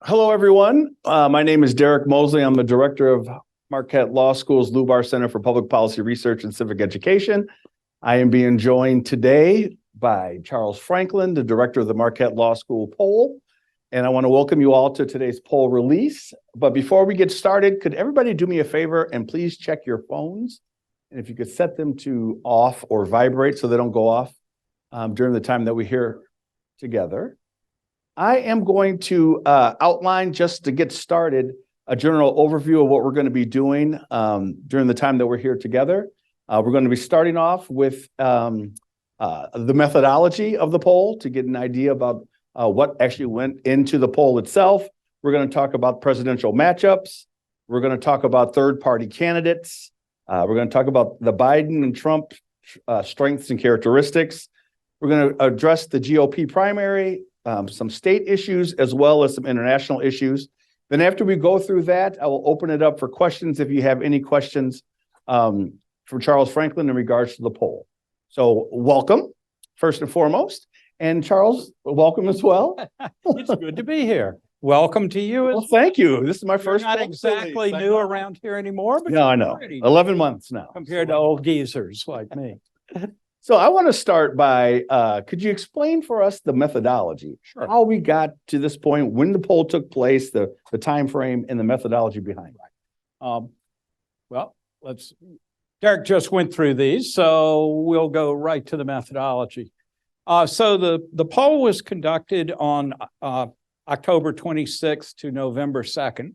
Hello, everyone. My name is Derek Mosley. I'm the director of Marquette Law School's Lubar Center for Public Policy Research and Civic Education. I am being joined today by Charles Franklin, the director of the Marquette Law School poll. And I want to welcome you all to today's poll release. But before we get started, could everybody do me a favor and please check your phones? And if you could set them to off or vibrate so they don't go off during the time that we're here together. I am going to outline, just to get started, a general overview of what we're going to be doing during the time that we're here together. We're going to be starting off with the methodology of the poll to get an idea about what actually went into the poll itself. We're going to talk about presidential matchups. We're going to talk about third-party candidates. We're going to talk about the Biden and Trump strengths and characteristics. We're going to address the GOP primary, some state issues, as well as some international issues. Then after we go through that, I will open it up for questions if you have any questions for Charles Franklin in regards to the poll. So welcome, first and foremost. And Charles, welcome as well. It's good to be here. Welcome to you. Well, thank you. This is my first. Not exactly new around here anymore, but no, I know. 11 months now. Compared to old geezers like me. So I want to start by, could you explain for us the methodology? Sure. How we got to this point, when the poll took place, the time frame, and the methodology behind it. Well, Derek just went through these, so we'll go right to the methodology. So the poll was conducted on October 26th to November 2nd.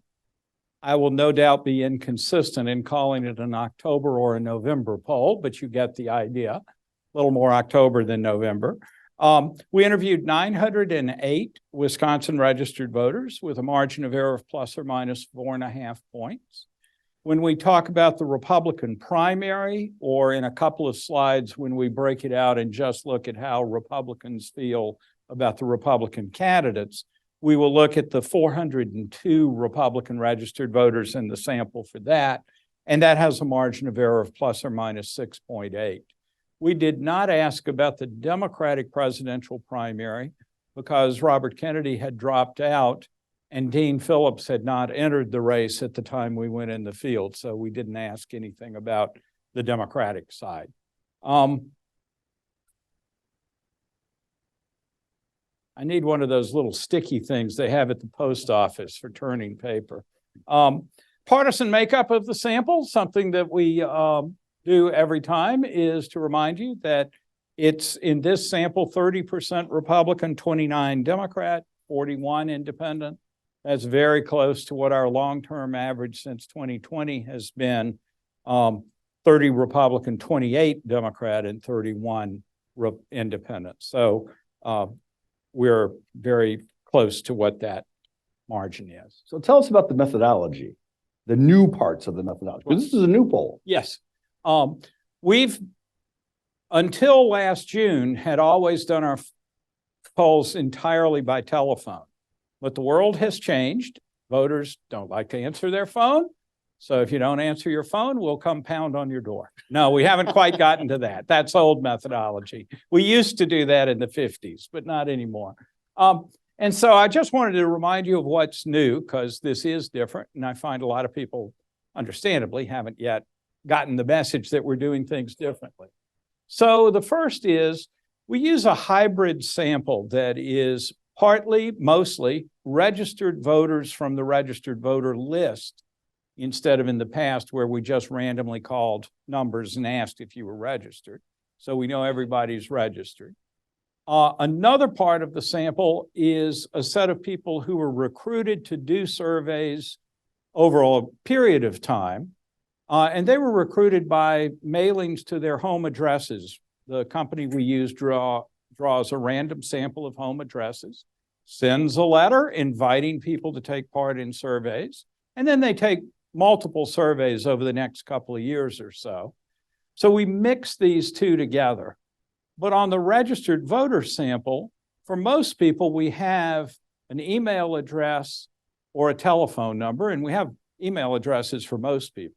I will no doubt be inconsistent in calling it an October or a November poll, but you get the idea. A little more October than November. We interviewed 908 Wisconsin registered voters with a margin of error of plus or minus 4.5 points. When we talk about the Republican primary, or in a couple of slides when we break it out and just look at how Republicans feel about the Republican candidates, we will look at the 402 Republican registered voters in the sample for that, and that has a margin of error of plus or minus 6.8. We did not ask about the Democratic presidential primary because Robert Kennedy had dropped out and Dean Phillips had not entered the race at the time we went in the field. So we didn't ask anything about the Democratic side. I need one of those little sticky things they have at the post office for turning paper. Partisan makeup of the sample, something that we do every time is to remind you that it's in this sample 30% Republican, 29 Democrat, 41 independent. That's very close to what our long-term average since 2020 has been, 30 Republican, 28 Democrat, and 31 independent. So we're very close to what that margin is. So tell us about the methodology, the new parts of the methodology, because this is a new poll. Yes. We've, until last June, had always done our polls entirely by telephone. But the world has changed. Voters don't like to answer their phone. So if you don't answer your phone, we'll come pound on your door. No, we haven't quite gotten to that. That's old methodology. We used to do that in the 50s, but not anymore. And so I just wanted to remind you of what's new, because this is different. And I find a lot of people, understandably, haven't yet gotten the message that we're doing things differently. So the first is we use a hybrid sample that is partly, mostly, registered voters from the registered voter list, instead of in the past where we just randomly called numbers and asked if you were registered. So we know everybody's registered. Another part of the sample is a set of people who were recruited to do surveys over a period of time. And they were recruited by mailings to their home addresses. The company we use draws a random sample of home addresses, sends a letter inviting people to take part in surveys, and then they take multiple surveys over the next couple of years or so. So we mix these two together. But on the registered voter sample, for most people, we have an email address or a telephone number, and we have email addresses for most people.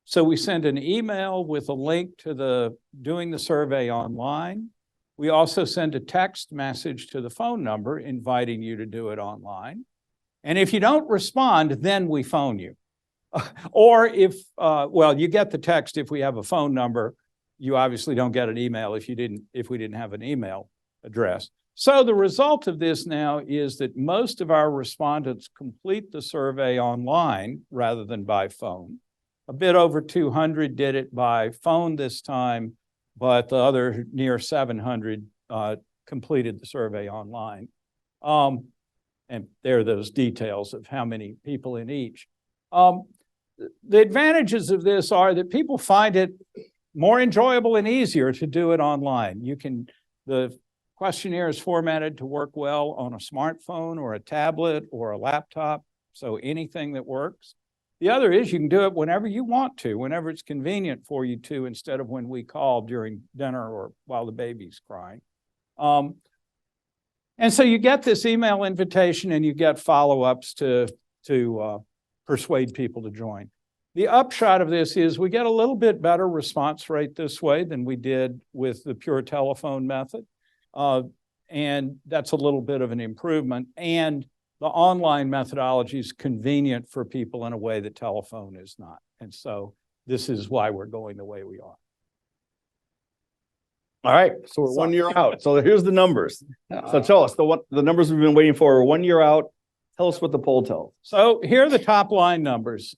So we send an email with a link to doing the survey online. We also send a text message to the phone number inviting you to do it online. And if you don't respond, then we phone you. Or if, well, you get the text if we have a phone number. You obviously don't get an email if we didn't have an email address. So the result of this now is that most of our respondents complete the survey online rather than by phone. A bit over 200 did it by phone this time, but the other near 700 completed the survey online. And there are those details of how many people in each. The advantages of this are that people find it more enjoyable and easier to do it online. The questionnaire is formatted to work well on a smartphone or a tablet or a laptop, so anything that works. The other is you can do it whenever you want to, whenever it's convenient for you to, instead of when we call during dinner or while the baby's crying. And so you get this email invitation and you get follow-ups to persuade people to join. The upshot of this is we get a little bit better response rate this way than we did with the pure telephone method. And that's a little bit of an improvement. And the online methodology is convenient for people in a way that telephone is not. And so this is why we're going the way we are. All right, so we're 1 year out. So here's the numbers. So tell us the numbers we've been waiting for. 1 year out. Tell us what the poll tells. So here are the top line numbers.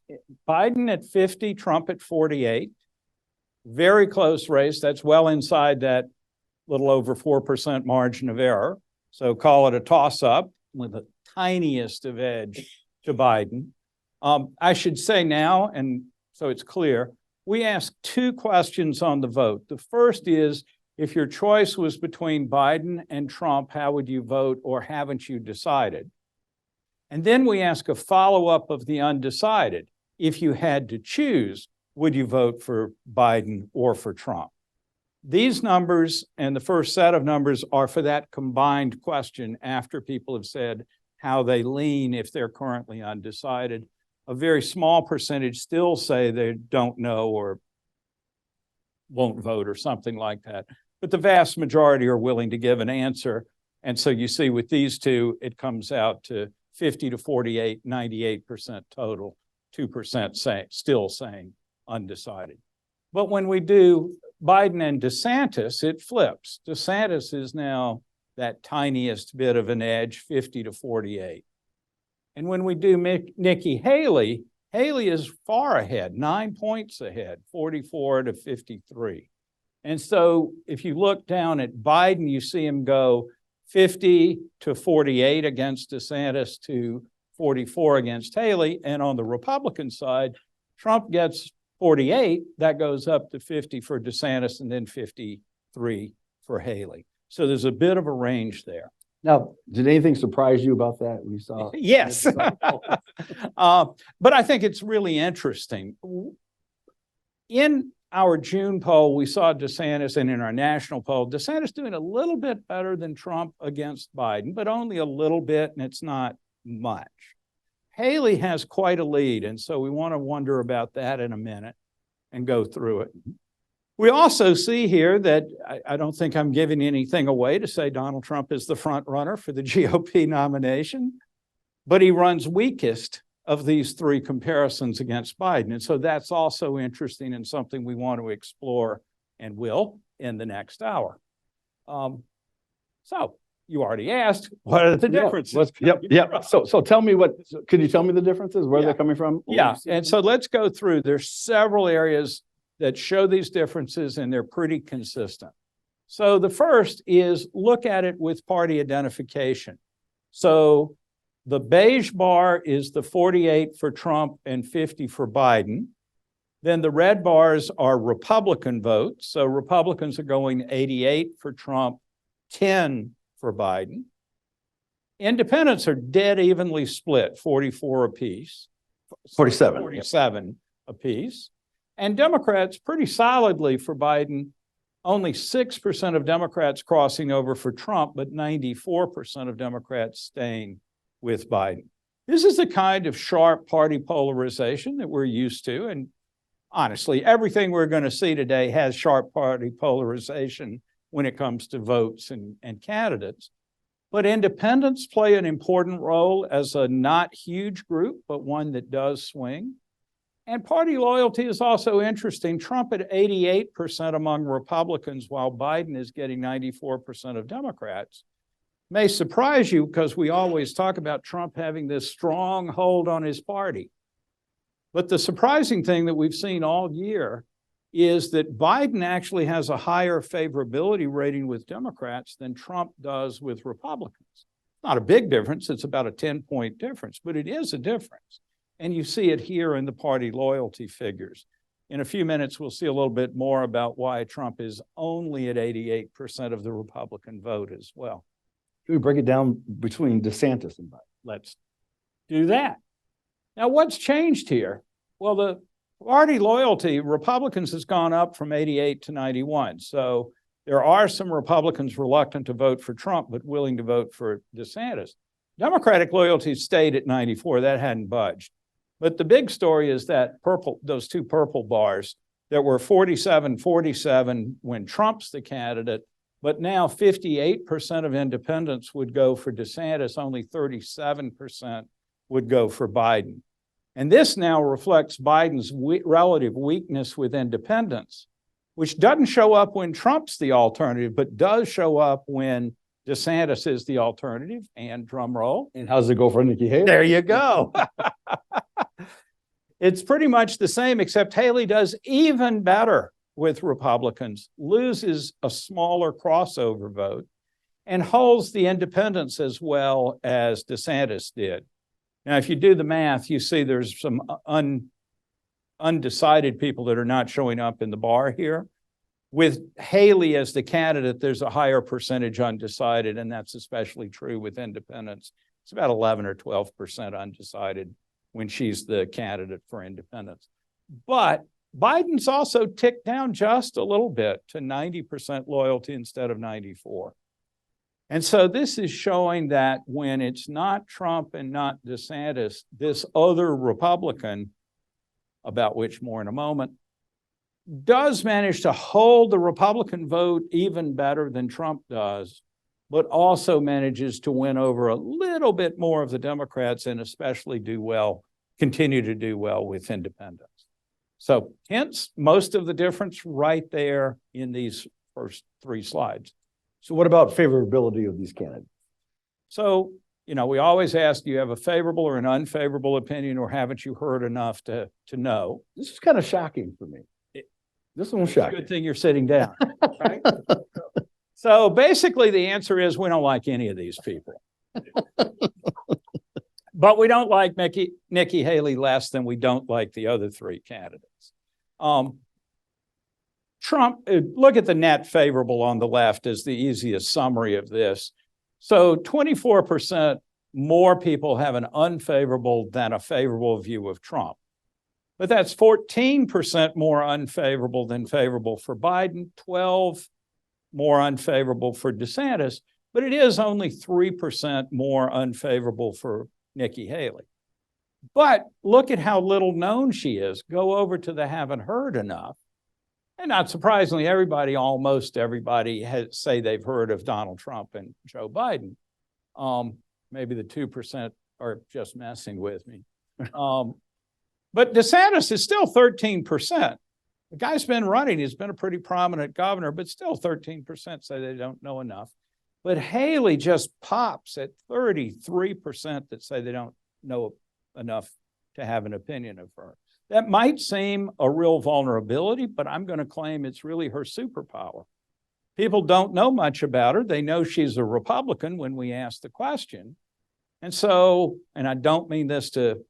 Biden at 50, Trump at 48. Very close race. That's well inside that little over 4% margin of error. So call it a toss-up with the tiniest of edge to Biden. I should say now, and so it's clear, we asked two questions on the vote. The first is, if your choice was between Biden and Trump, how would you vote, or haven't you decided? And then we ask a follow-up of the undecided. If you had to choose, would you vote for Biden or for Trump? These numbers and the first set of numbers are for that combined question after people have said how they lean if they're currently undecided. A very small percentage still say they don't know or won't vote or something like that. But the vast majority are willing to give an answer. And so you see with these two, it comes out to 50 to 48, 98% total, 2% still saying undecided. But when we do Biden and DeSantis, it flips. DeSantis is now that tiniest bit of an edge, 50 to 48. And when we do Nikki Haley, Haley is far ahead, 9 points ahead, 44 to 53. And so if you look down at Biden, you see him go 50 to 48 against DeSantis to 44 against Haley. And on the Republican side, Trump gets 48, that goes up to 50 for DeSantis and then 53 for Haley. So there's a bit of a range there. Now, did anything surprise you about that when you saw? Yes. But I think it's really interesting. In our June poll, we saw DeSantis, and in our national poll, DeSantis doing a little bit better than Trump against Biden, but only a little bit, and it's not much. Haley has quite a lead, and so we want to wonder about that in a minute and go through it. We also see here that I don't think I'm giving anything away to say Donald Trump is the front runner for the GOP nomination, but he runs weakest of these three comparisons against Biden. And so that's also interesting and something we want to explore and will in the next hour. So you already asked, what are the differences? Yep. So tell me could you tell me the differences? Where they're coming from? Yeah, and so let's go through. There's several areas that show these differences and they're pretty consistent. So the first is look at it with party identification. So the beige bar is the 48 for Trump and 50 for Biden. Then the red bars are Republican votes. So Republicans are going 88 for Trump, 10 for Biden. Independents are dead evenly split, 44 apiece. 47 apiece. And Democrats pretty solidly for Biden, only 6% of Democrats crossing over for Trump, but 94% of Democrats staying with Biden. This is the kind of sharp party polarization that we're used to. And honestly, everything we're going to see today has sharp party polarization when it comes to votes and candidates. But independents play an important role as a not huge group, but one that does swing. And party loyalty is also interesting. Trump at 88% among Republicans, while Biden is getting 94% of Democrats. May surprise you because we always talk about Trump having this strong hold on his party. But the surprising thing that we've seen all year is that Biden actually has a higher favorability rating with Democrats than Trump does with Republicans. Not a big difference, it's about a 10-point difference, but it is a difference. And you see it here in the party loyalty figures. In a few minutes, we'll see a little bit more about why Trump is only at 88% of the Republican vote as well. Can we break it down between DeSantis and Biden? Let's do that. Now, what's changed here? Well, the party loyalty, Republicans has gone up from 88 to 91. So there are some Republicans reluctant to vote for Trump, but willing to vote for DeSantis. Democratic loyalty stayed at 94. That hadn't budged. But the big story is that those two purple bars that were 47-47 when Trump's the candidate, but now 58% of independents would go for DeSantis, only 37% would go for Biden. And this now reflects Biden's relative weakness with independents, which doesn't show up when Trump's the alternative, but does show up when DeSantis is the alternative, and drum roll. And how's it go for Nikki Haley? There you go. It's pretty much the same, except Haley does even better with Republicans, loses a smaller crossover vote, and holds the independents as well as DeSantis did. Now, if you do the math, you see there's some undecided people that are not showing up in the bar here. With Haley as the candidate, there's a higher percentage undecided, and that's especially true with independents. It's about 11 or 12% undecided when she's the candidate for independents. But Biden's also ticked down just a little bit to 90% loyalty instead of 94. And so this is showing that when it's not Trump and not DeSantis, this other Republican, about which more in a moment, does manage to hold the Republican vote even better than Trump does, but also manages to win over a little bit more of the Democrats and especially continue to do well with independents. So hence most of the difference right there in these first three slides. So what about favorability of these candidates? So, we always ask, do you have a favorable or an unfavorable opinion, or haven't you heard enough to know? This is kind of shocking for me. This one's shocking. Good thing you're sitting down, right? So basically the answer is we don't like any of these people. But we don't like Nikki Haley less than we don't like the other three candidates. Trump, look at the net favorable on the left as the easiest summary of this. So 24% more people have an unfavorable than a favorable view of Trump. But that's 14% more unfavorable than favorable for Biden, 12 more unfavorable for DeSantis, but it is only 3% more unfavorable for Nikki Haley. But look at how little known she is. Go over to the haven't heard enough. And not surprisingly, almost everybody say they've heard of Donald Trump and Joe Biden. Maybe the 2% are just messing with me. But DeSantis is still 13%. The guy's been running. He's been a pretty prominent governor, but still 13% say they don't know enough. But Haley just pops at 33% that say they don't know enough to have an opinion of her. That might seem a real vulnerability, but I'm going to claim it's really her superpower. People don't know much about her. They know she's a Republican when we ask the question. And so, and I don't mean this to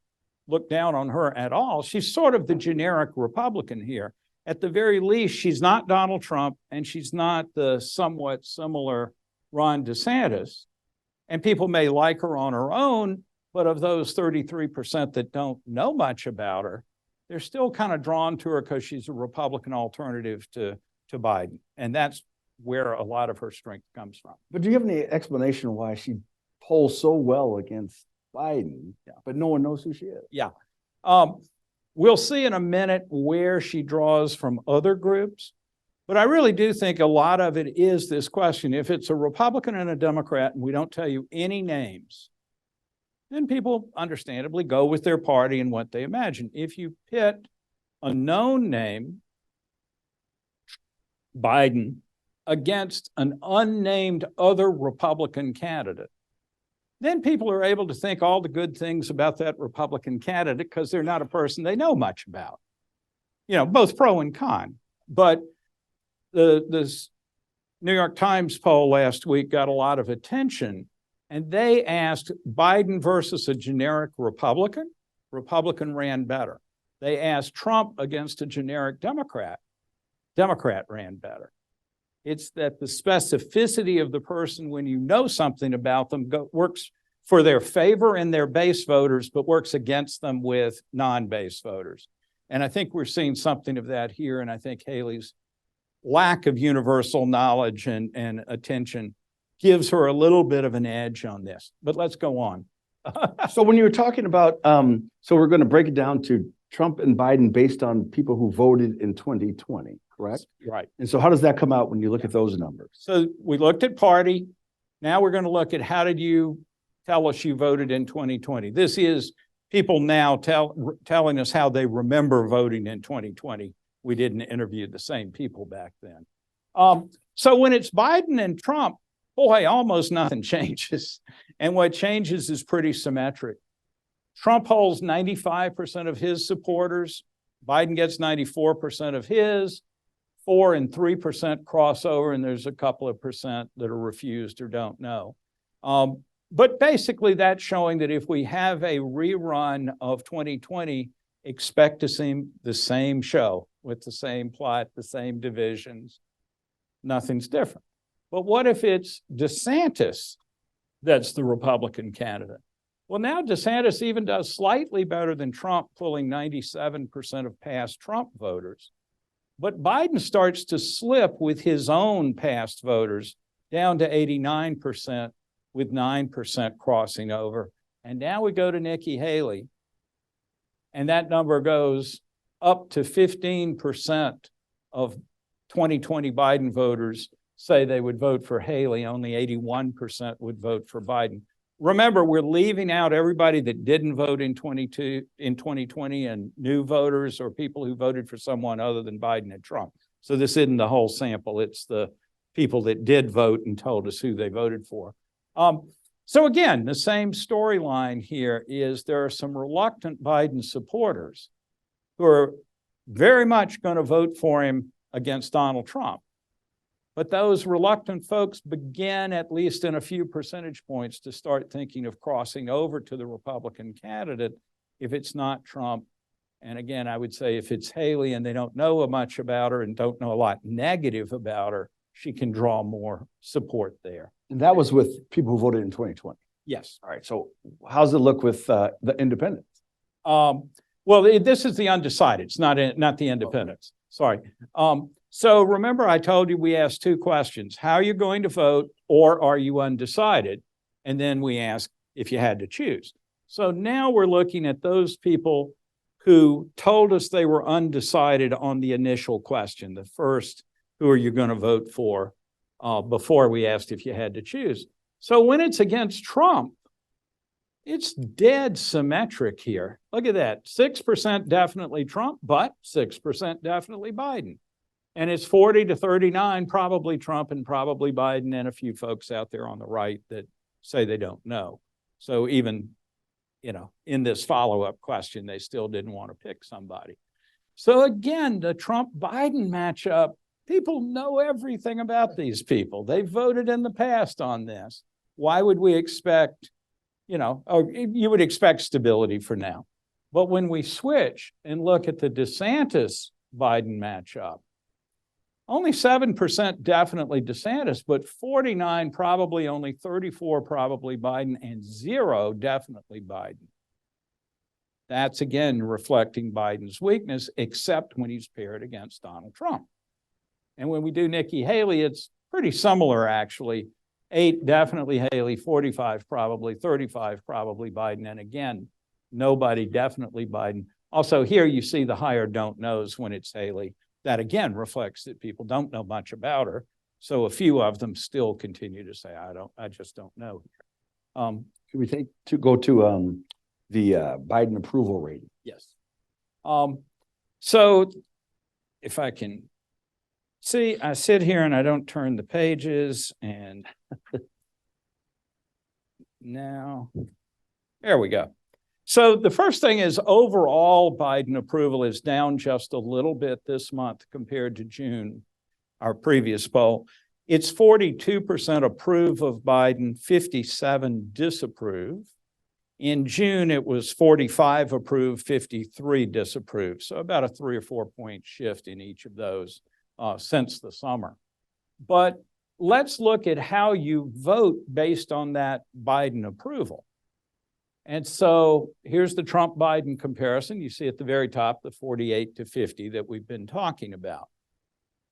look down on her at all, she's sort of the generic Republican here. At the very least, she's not Donald Trump, and she's not the somewhat similar Ron DeSantis. And people may like her on her own, but of those 33% that don't know much about her, they're still kind of drawn to her because she's a Republican alternative to Biden. And that's where a lot of her strength comes from. But do you have any explanation why she polls so well against Biden, but no one knows who she is? Yeah. We'll see in a minute where she draws from other groups. But I really do think a lot of it is this question. If it's a Republican and a Democrat and we don't tell you any names, then people understandably go with their party and what they imagine. If you pit a known name, Biden, against an unnamed other Republican candidate, then people are able to think all the good things about that Republican candidate because they're not a person they know much about. You know, both pro and con. But this New York Times poll last week got a lot of attention, and they asked Biden versus a generic Republican. Republican ran better. They asked Trump against a generic Democrat. Democrat ran better. It's that the specificity of the person when you know something about them works for their favor and their base voters, but works against them with non-base voters. And I think we're seeing something of that here. And I think Haley's lack of universal knowledge and attention gives her a little bit of an edge on this. But let's go on. So when you were talking about, so we're going to break it down to Trump and Biden based on people who voted in 2020, correct? Right. And so how does that come out when you look at those numbers? So we looked at party. Now we're going to look at how did you tell us you voted in 2020? This is people now telling us how they remember voting in 2020. We didn't interview the same people back then. So when it's Biden and Trump, boy, almost nothing changes. And what changes is pretty symmetric. Trump holds 95% of his supporters. Biden gets 94% of his. 4% and 3% crossover, and there's a couple of percent that are refused or don't know. But basically that's showing that if we have a rerun of 2020, expect to see the same show with the same plot, the same divisions. Nothing's different. But what if it's DeSantis that's the Republican candidate? Well, now DeSantis even does slightly better than Trump, pulling 97% of past Trump voters. But Biden starts to slip with his own past voters down to 89% with 9% crossing over. And now we go to Nikki Haley, and that number goes up to 15% of 2020 Biden voters say they would vote for Haley. Only 81% would vote for Biden. Remember, we're leaving out everybody that didn't vote in 2020 and new voters or people who voted for someone other than Biden and Trump. So this isn't the whole sample. It's the people that did vote and told us who they voted for. So again, the same storyline here is there are some reluctant Biden supporters who are very much going to vote for him against Donald Trump. But those reluctant folks begin, at least in a few percentage points, to start thinking of crossing over to the Republican candidate if it's not Trump. And again, I would say if it's Haley and they don't know much about her and don't know a lot negative about her, she can draw more support there. And that was with people who voted in 2020. Yes. All right. So how's it look with the independents? Well, this is the undecided. It's not the independents. Sorry. So remember, I told you we asked two questions. How are you going to vote, or are you undecided? And then we asked if you had to choose. So now we're looking at those people who told us they were undecided on the initial question, the first, who are you going to vote for, before we asked if you had to choose. So when it's against Trump, it's dead symmetric here. Look at that. 6% definitely Trump, but 6% definitely Biden. And it's 40 to 39, probably Trump and probably Biden, and a few folks out there on the right that say they don't know. So even, in this follow-up question, they still didn't want to pick somebody. So again, the Trump-Biden matchup, people know everything about these people. They voted in the past on this. Why would we expect, you would expect stability for now. But when we switch and look at the DeSantis-Biden matchup, only 7% definitely DeSantis, but 49 probably, only 34 probably Biden, and 0 definitely Biden. That's again reflecting Biden's weakness, except when he's paired against Donald Trump. And when we do Nikki Haley, it's pretty similar actually. 8 definitely Haley, 45 probably, 35 probably Biden, and again, nobody definitely Biden. Also here you see the higher don't knows when it's Haley. that again reflects that people don't know much about her. So a few of them still continue to say, I just don't know. Can we go to the Biden approval rating? Yes. So if I can see, I sit here and I don't turn the pages, and now there we go. So the first thing is overall Biden approval is down just a little bit this month compared to June, our previous poll. It's 42% approve of Biden, 57 disapprove. In June, it was 45 approve, 53 disapprove. So about a 3 or 4 point shift in each of those since the summer. But let's look at how you vote based on that Biden approval. And so here's the Trump-Biden comparison. You see at the very top, the 48 to 50 that we've been talking about.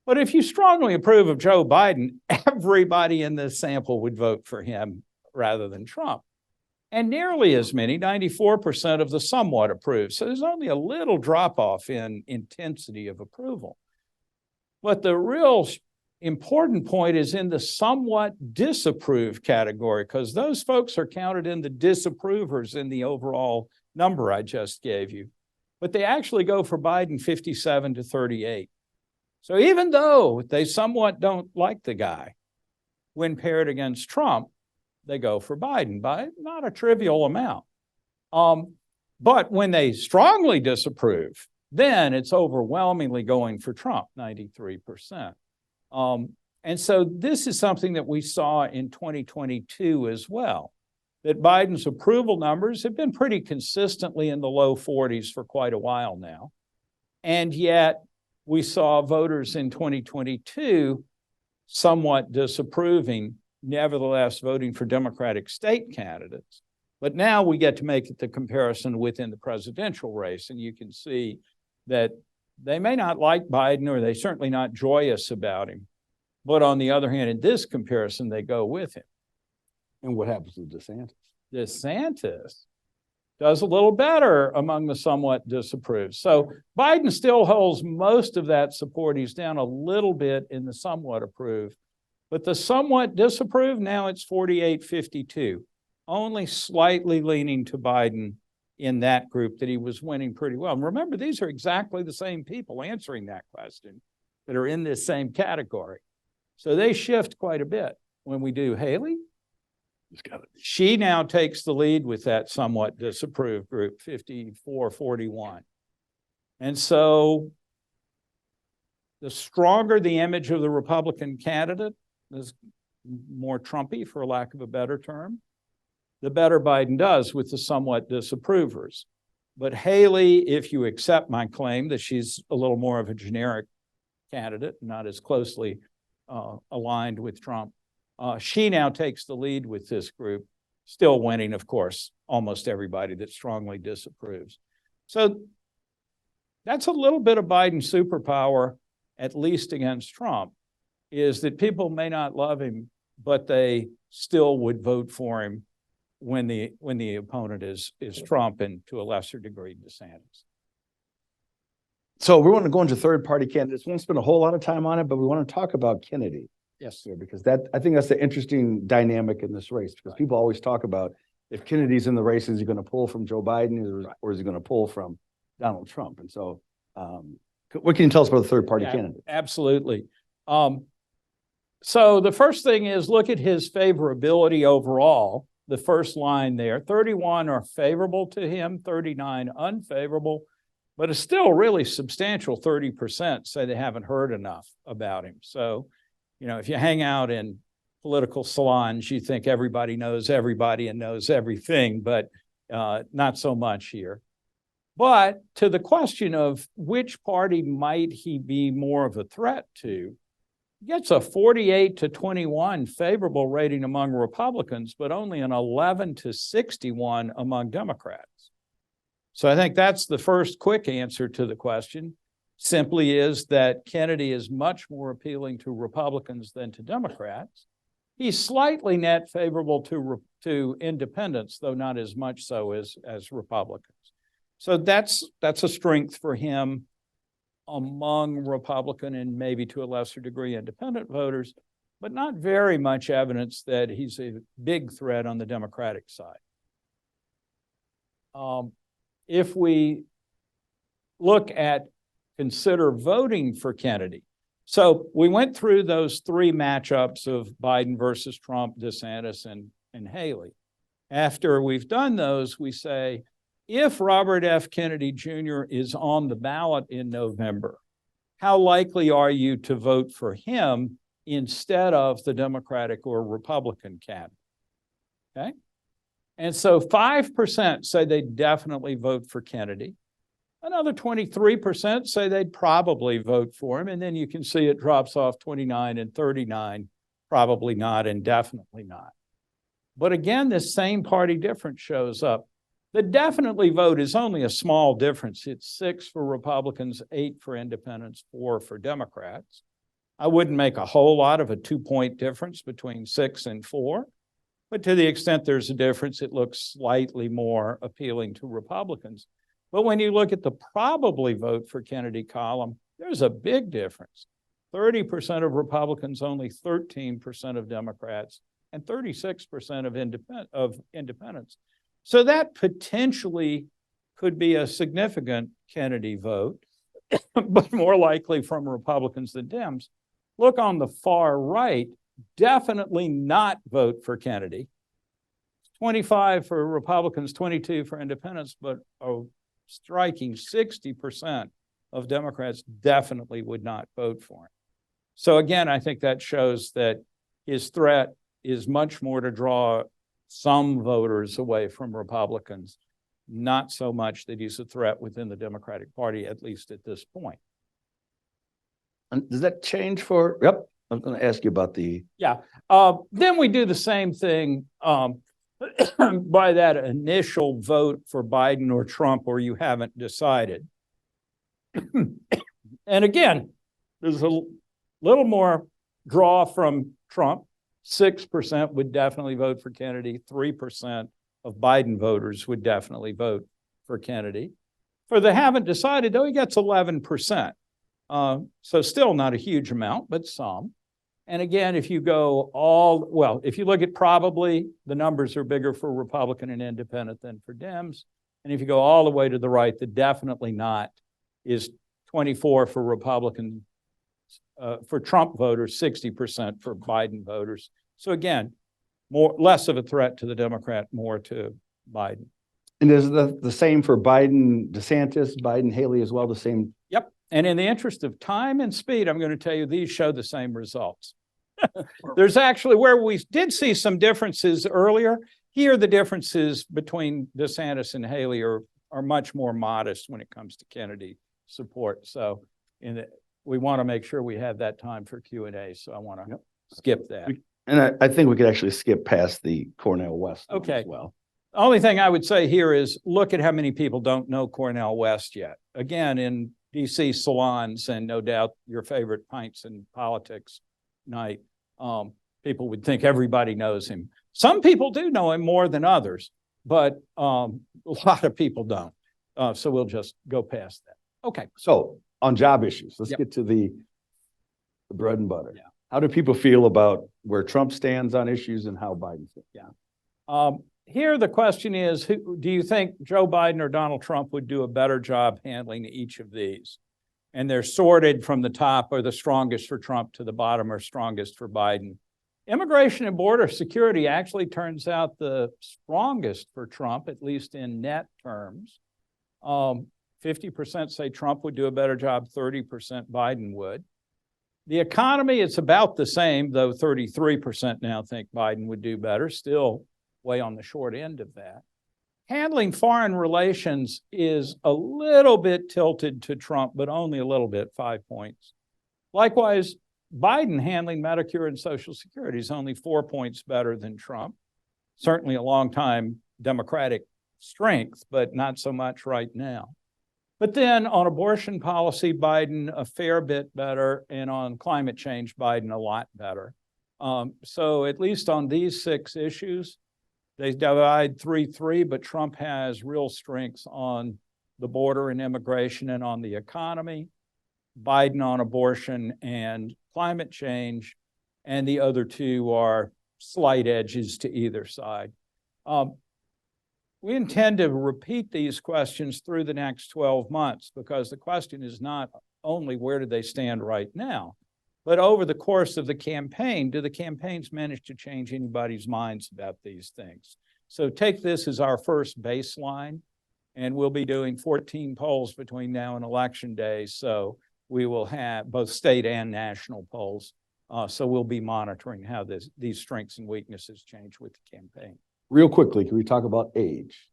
But if you strongly approve of Joe Biden, everybody in this sample would vote for him rather than Trump. And nearly as many, 94% of the somewhat approve. So there's only a little drop-off in intensity of approval. But the real important point is in the somewhat disapprove category, because those folks are counted in the disapprovers in the overall number I just gave you. But they actually go for Biden 57 to 38. So even though they somewhat don't like the guy, when paired against Trump, they go for Biden by not a trivial amount. But when they strongly disapprove, then it's overwhelmingly going for Trump, 93%. And so this is something that we saw in 2022 as well, that Biden's approval numbers have been pretty consistently in the low 40s for quite a while now. And yet we saw voters in 2022 somewhat disapproving, nevertheless voting for Democratic state candidates. But now we get to make the comparison within the presidential race, and you can see that they may not like Biden, or they're certainly not joyous about him. But on the other hand, in this comparison, they go with him. And what happens to DeSantis? DeSantis does a little better among the somewhat disapproved. So Biden still holds most of that support. He's down a little bit in the somewhat approved. But the somewhat disapproved, now it's 48-52, only slightly leaning to Biden in that group that he was winning pretty well. And remember, these are exactly the same people answering that question that are in this same category. So they shift quite a bit. When we do Haley, she now takes the lead with that somewhat disapproved group, 54-41. And so the stronger the image of the Republican candidate, is more Trumpy, for lack of a better term, the better Biden does with the somewhat disapprovers. But Haley, if you accept my claim that she's a little more of a generic candidate, not as closely aligned with Trump, she now takes the lead with this group, still winning, of course, almost everybody that strongly disapproves. So that's a little bit of Biden superpower, at least against Trump, is that people may not love him, but they still would vote for him when the opponent is Trump, and to a lesser degree DeSantis. So we want to go into third-party candidates. We won't spend a whole lot of time on it, but we want to talk about Kennedy. Yes, sir, because I think that's the interesting dynamic in this race, because people always talk about if Kennedy's in the race, is he going to pull from Joe Biden or is he going to pull from Donald Trump? And so what can you tell us about the third-party candidate? Absolutely. So the first thing is look at his favorability overall. The first line there, 31 are favorable to him, 39 unfavorable, but it's still really substantial. 30% say they haven't heard enough about him. So, you know, if you hang out in political salons, you think everybody knows everybody and knows everything, but not so much here. But to the question of which party might he be more of a threat to, he gets a 48-21 favorable rating among Republicans, but only an 11-61 among Democrats. So I think that's the first quick answer to the question. Simply is that Kennedy is much more appealing to Republicans than to Democrats. He's slightly net favorable to independents, though not as much so as Republicans. So that's a strength for him. among Republican and maybe to a lesser degree independent voters, but not very much evidence that he's a big threat on the Democratic side. If we consider voting for Kennedy. So we went through those three matchups of Biden versus Trump, DeSantis, and Haley. After we've done those, we say, if Robert F. Kennedy Jr. is on the ballot in November, how likely are you to vote for him instead of the Democratic or Republican candidate? Okay. And so 5% say they definitely vote for Kennedy. Another 23% say they'd probably vote for him. And then you can see it drops off 29 and 39, probably not and definitely not. But again, this same party difference shows up. The definitely vote is only a small difference. It's 6 for Republicans, 8 for independents, 4 for Democrats. I wouldn't make a whole lot of a 2-point difference between 6 and 4, but to the extent there's a difference, it looks slightly more appealing to Republicans. But when you look at the probably vote for Kennedy column, there's a big difference. 30% of Republicans, only 13% of Democrats, and 36% of independents. So that potentially could be a significant Kennedy vote, but more likely from Republicans than Dems. Look on the far right, definitely not vote for Kennedy. 25 for Republicans, 22 for independents, but a striking 60% of Democrats definitely would not vote for him. So again, I think that shows that his threat is much more to draw some voters away from Republicans, not so much that he's a threat within the Democratic Party, at least at this point. And does that change for, yep, I'm going to ask you about the. Yeah, then we do the same thing by that initial vote for Biden or Trump, or you haven't decided. And again, there's a little more draw from Trump. 6% would definitely vote for Kennedy. 3% of Biden voters would definitely vote for Kennedy. For the haven't decided, though, he gets 11%. So still not a huge amount, but some. And again, if you go if you look at probably, the numbers are bigger for Republican and independent than for Dems. And if you go all the way to the right, the definitely not is 24 for Republican, for Trump voters, 60% for Biden voters. So again, less of a threat to the Democrat, more to Biden. And is the same for Biden, DeSantis, Biden, Haley as well, the same? Yep. And in the interest of time and speed, I'm going to tell you these show the same results. There's actually, where we did see some differences earlier, here the differences between DeSantis and Haley are much more modest when it comes to Kennedy support. So we want to make sure we have that time for Q&A. So I want to skip that. And I think we could actually skip past the Cornel West as well. The only thing I would say here is look at how many people don't know Cornel West yet. Again, in DC salons and no doubt your favorite pints and politics night, people would think everybody knows him. Some people do know him more than others, but a lot of people don't. So we'll just go past that. Okay. So on job issues, let's get to the bread and butter. Yeah. How do people feel about where Trump stands on issues and how Biden stands? Yeah. Here the question is, do you think Joe Biden or Donald Trump would do a better job handling each of these? And they're sorted from the top, or the strongest for Trump, to the bottom, or strongest for Biden. Immigration and border security actually turns out the strongest for Trump, at least in net terms. 50% say Trump would do a better job, 30% Biden would. The economy, it's about the same, though 33% now think Biden would do better, still way on the short end of that. Handling foreign relations is a little bit tilted to Trump, but only a little bit, 5 points. Likewise, Biden handling Medicare and Social Security is only 4 points better than Trump. Certainly a long time Democratic strength, but not so much right now. But then on abortion policy, Biden a fair bit better, and on climate change, Biden a lot better. So at least on these 6 issues, they divide 3-3, but Trump has real strengths on the border and immigration and on the economy. Biden on abortion and climate change, and the other two are slight edges to either side. We intend to repeat these questions through the next 12 months because the question is not only where do they stand right now, but over the course of the campaign, do the campaigns manage to change anybody's minds about these things? So take this as our first baseline, and we'll be doing 14 polls between now and Election Day. So we will have both state and national polls. So we'll be monitoring how these strengths and weaknesses change with the campaign. Real quickly, can we talk about age?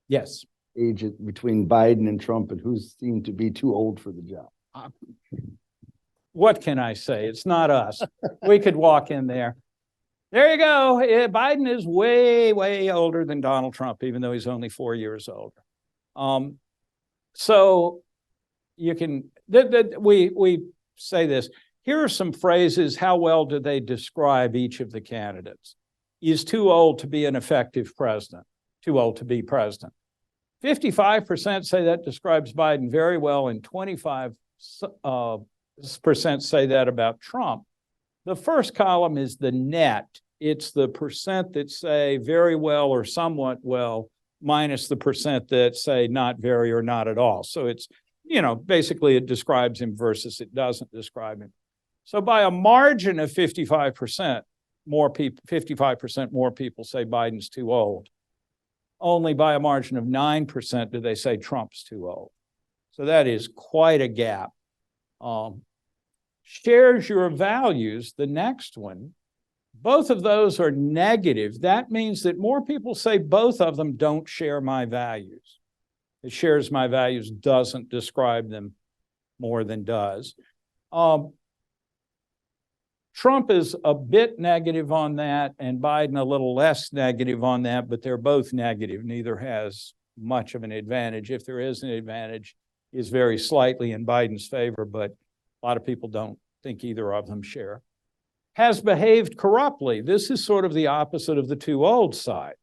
Yes. Age between Biden and Trump, and who's seen to be too old for the job? What can I say? It's not us. We could walk in there. There you go. Biden is way, way older than Donald Trump, even though he's only 4 years older. So you can, we say this. Here are some phrases. How well do they describe each of the candidates? He's too old to be an effective president, too old to be president. 55% say that describes Biden very well, and 25% say that about Trump. The first column is the net. It's the percent that say very well or somewhat well, minus the percent that say not very or not at all. So it's, basically it describes him versus it doesn't describe him. So by a margin of 55%, 55% more people say Biden's too old. Only by a margin of 9% do they say Trump's too old. So that is quite a gap. Shares your values, the next one, both of those are negative. That means that more people say both of them don't share my values. It shares my values doesn't describe them more than does. Trump is a bit negative on that, and Biden a little less negative on that, but they're both negative. Neither has much of an advantage. If there is an advantage, is very slightly in Biden's favor, but a lot of people don't think either of them share. Has behaved corruptly. This is sort of the opposite of the too old side.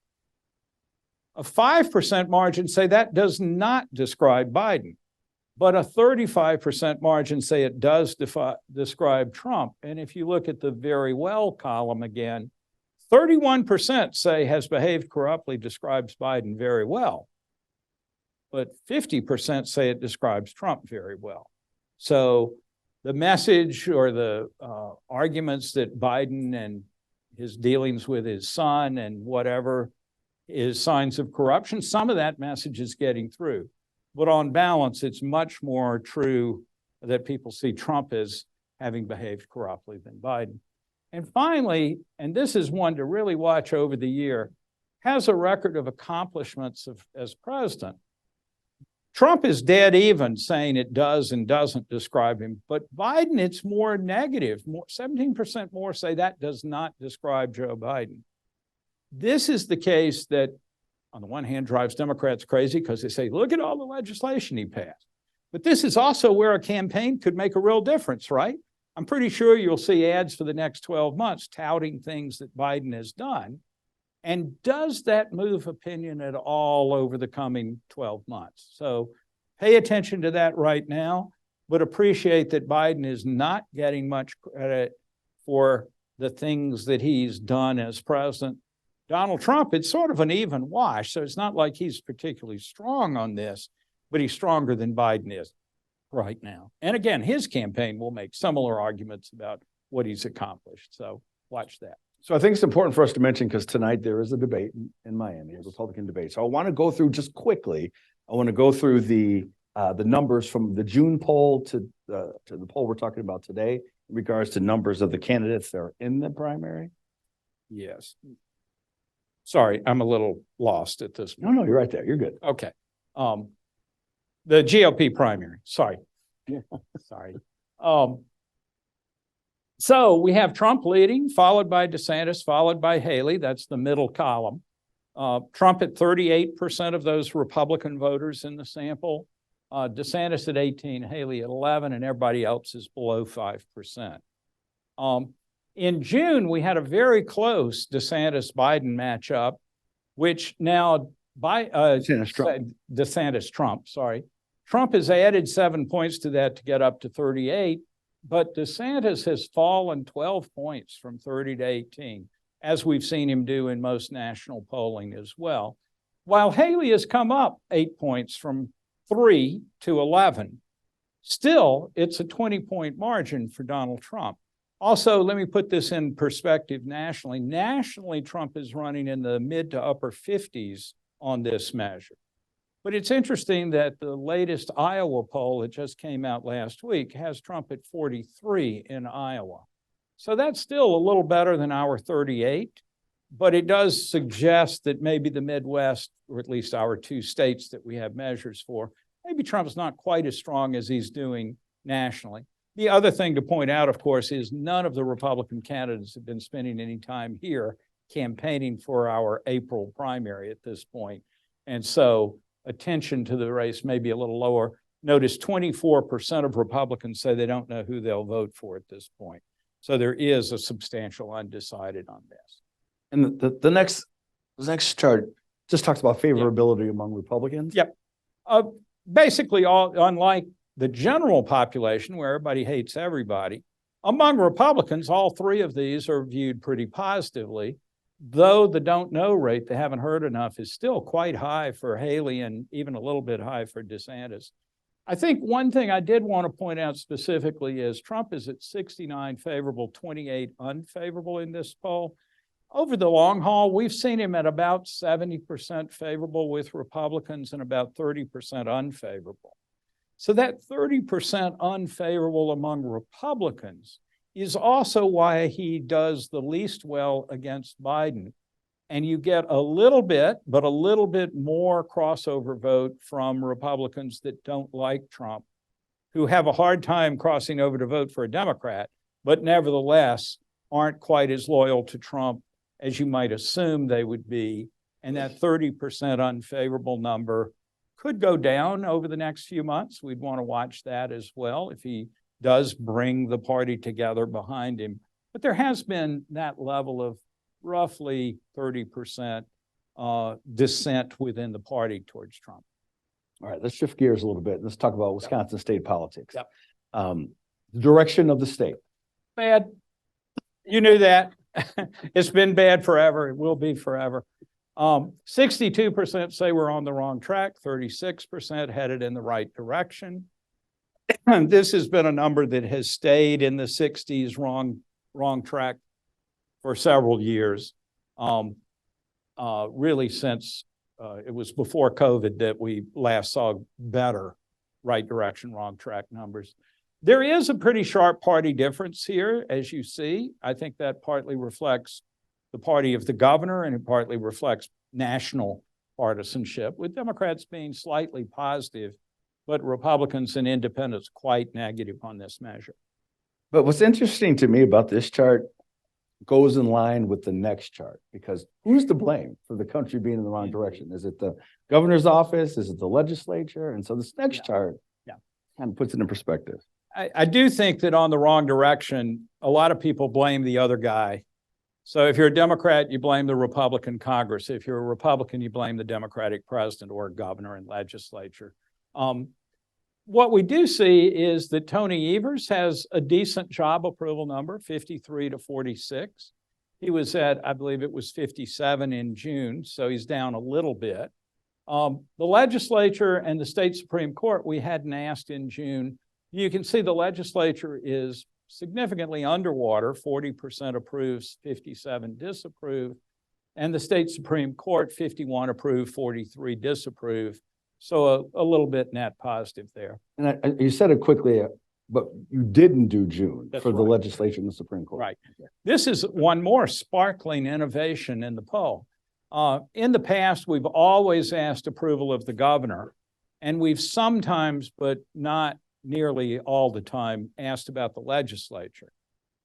A 5% margin say that does not describe Biden, but a 35% margin say it does describe Trump. And if you look at the very well column again, 31% say has behaved corruptly describes Biden very well, but 50% say it describes Trump very well. So the message or the arguments that Biden and his dealings with his son and whatever is signs of corruption, some of that message is getting through. But on balance, it's much more true that people see Trump as having behaved corruptly than Biden. And finally, and this is one to really watch over the year, has a record of accomplishments as president. Trump is dead even saying it does and doesn't describe him, but Biden, it's more negative. 17% more say that does not describe Joe Biden. This is the case that on the one hand drives Democrats crazy because they say, look at all the legislation he passed. But this is also where a campaign could make a real difference, right? I'm pretty sure you'll see ads for the next 12 months touting things that Biden has done. And does that move opinion at all over the coming 12 months? So pay attention to that right now, but appreciate that Biden is not getting much credit for the things that he's done as president. Donald Trump, it's sort of an even wash, so it's not like he's particularly strong on this, but he's stronger than Biden is right now. And again, his campaign will make similar arguments about what he's accomplished, so watch that. So I think it's important for us to mention, because tonight there is a debate in Miami, a Republican debate. So I want to go through just quickly, I want to go through the numbers from the June poll to the poll we're talking about today in regards to numbers of the candidates that are in the primary. Yes. Sorry, I'm a little lost at this point. No, you're right there. You're good. Okay. The GOP primary. Sorry. Yeah. Sorry. So we have Trump leading, followed by DeSantis, followed by Haley. That's the middle column. Trump at 38% of those Republican voters in the sample. DeSantis at 18, Haley at 11, and everybody else is below 5%. In June, we had a very close DeSantis-Biden matchup, which now DeSantis-Trump, sorry. Trump has added 7 points to that to get up to 38, but DeSantis has fallen 12 points from 30 to 18, as we've seen him do in most national polling as well. While Haley has come up 8 points from 3 to 11, still it's a 20-point margin for Donald Trump. Also, let me put this in perspective nationally. Nationally, Trump is running in the mid to upper 50s on this measure. But it's interesting that the latest Iowa poll that just came out last week has Trump at 43 in Iowa. So that's still a little better than our 38, but it does suggest that maybe the Midwest, or at least our two states that we have measures for, maybe Trump's not quite as strong as he's doing nationally. The other thing to point out, of course, is none of the Republican candidates have been spending any time here campaigning for our April primary at this point. And so attention to the race may be a little lower. Notice 24% of Republicans say they don't know who they'll vote for at this point. So there is a substantial undecided on this. And the next chart just talks about favorability among Republicans. Yep. Basically, unlike the general population where everybody hates everybody, among Republicans, all three of these are viewed pretty positively, though the don't know rate, they haven't heard enough, is still quite high for Haley and even a little bit high for DeSantis. I think one thing I did want to point out specifically is Trump is at 69 favorable, 28 unfavorable in this poll. Over the long haul, we've seen him at about 70% favorable with Republicans and about 30% unfavorable. So that 30% unfavorable among Republicans is also why he does the least well against Biden. And you get a little bit, but a little bit more crossover vote from Republicans that don't like Trump, who have a hard time crossing over to vote for a Democrat, but nevertheless aren't quite as loyal to Trump as you might assume they would be. And that 30% unfavorable number could go down over the next few months. We'd want to watch that as well if he does bring the party together behind him. But there has been that level of roughly 30% dissent within the party towards Trump. All right, let's shift gears a little bit. Let's talk about Wisconsin state politics. Yep. Direction of the state. Bad. You knew that. It's been bad forever. It will be forever. 62% say we're on the wrong track. 36% headed in the right direction. This has been a number that has stayed in the 60s, wrong track for several years. Really since it was before COVID that we last saw better right direction, wrong track numbers. There is a pretty sharp party difference here, as you see. I think that partly reflects the party of the governor, and it partly reflects national partisanship, with Democrats being slightly positive, but Republicans and independents quite negative on this measure. But what's interesting to me about this chart goes in line with the next chart, because who's to blame for the country being in the wrong direction? Is it the governor's office? Is it the legislature? And so this next chart kind of puts it in perspective. I do think that on the wrong direction, a lot of people blame the other guy. So if you're a Democrat, you blame the Republican Congress. If you're a Republican, you blame the Democratic president or governor and legislature. What we do see is that Tony Evers has a decent job approval number, 53 to 46. He was at, I believe it was 57 in June, so he's down a little bit. The legislature and the state Supreme Court, we hadn't asked in June. You can see the legislature is significantly underwater, 40% approves, 57 disapprove, and the state Supreme Court, 51 approve, 43 disapprove. So a little bit net positive there. And you said it quickly, but you didn't do June. That's for the legislature and the Supreme Court. Right. This is one more sparkling innovation in the poll. In the past, we've always asked approval of the governor, and we've sometimes, but not nearly all the time, asked about the legislature.